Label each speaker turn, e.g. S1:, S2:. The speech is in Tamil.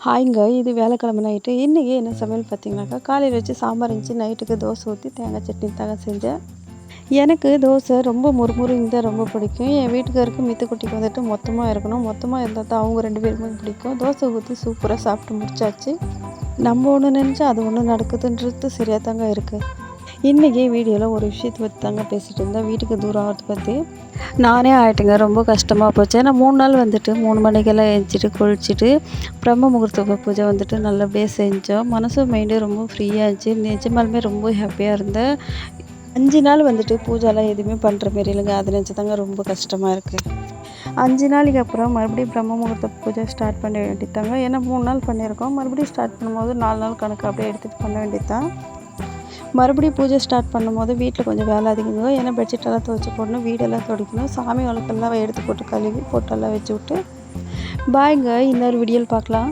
S1: ஹாய்ங்க. இது வியாழக்கிழமை நைட்டு. இன்றைக்கி என்ன சமையல் பார்த்தீங்கன்னாக்கா, காலையில் வச்சு சாம்பார் இருந்துச்சு. நைட்டுக்கு தோசை ஊற்றி தேங்காய் சட்னி தாங்க செஞ்சேன். எனக்கு தோசை ரொம்ப மொறுமொறு இருந்தால் ரொம்ப பிடிக்கும். என் வீட்டுக்காருக்கு மித்த குட்டிக்கு வந்துட்டு மொத்தமாக இருக்கணும். மொத்தமாக இருந்தால் தான் அவங்க 2 பேருக்குமே பிடிக்கும். தோசை ஊற்றி சூப்பராக சாப்பிட்டு முடிச்சாச்சு. நம்ம ஒன்று நினச்சா அது ஒன்று நடக்குதுன்றது சரியாக தாங்க இருக்குது. இன்றைக்கி வீடியோவில் ஒரு விஷயத்தை பற்றி தாங்க பேசிகிட்டு இருந்தேன். வீட்டுக்கு தூரம் ஆகிறத பற்றி. நானே ஆகிட்டேங்க. ரொம்ப கஷ்டமாக போச்சு. ஏன்னா 3 நாள் வந்துட்டு 3 மணிக்கெல்லாம் எழுந்திரிச்சிட்டு குளிச்சுட்டு பிரம்ம முகூர்த்த பூஜை வந்துட்டு நல்லபடியாக செஞ்சோம். மனசும் மைண்டும் ரொம்ப ஃப்ரீயாக இருந்துச்சு. நிஜமாலுமே ரொம்ப ஹாப்பியாக இருந்தேன். 5 நாள் வந்துட்டு பூஜைலாம் எதுவுமே பண்ணுற மாரி இல்லைங்க. அது நினச்சி தாங்க ரொம்ப கஷ்டமாக இருக்குது. 5 நாளைக்கு அப்புறம் மறுபடியும் பிரம்ம முகூர்த்த பூஜை ஸ்டார்ட் பண்ண வேண்டியதாங்க. ஏன்னா 3 நாள் பண்ணியிருக்கோம். மறுபடியும் ஸ்டார்ட் பண்ணும்போது 4 நாள் கணக்கு அப்படியே எடுத்துகிட்டு பண்ண வேண்டியது தான். மறுபடியும் பூஜை ஸ்டார்ட் பண்ணும்போது வீட்டில் கொஞ்சம் வேலை அதிகங்க. ஏன்னா பெட்ஷீட்டெல்லாம் துவைச்சி போடணும், வீடெல்லாம் துடைக்கணும், சாமி விளக்கெல்லாம் எடுத்து போட்டு கழுவி போட்டெல்லாம் வச்சு விட்டு பாய்ங்க. இன்னொரு வீடியோவில் பார்க்கலாம்.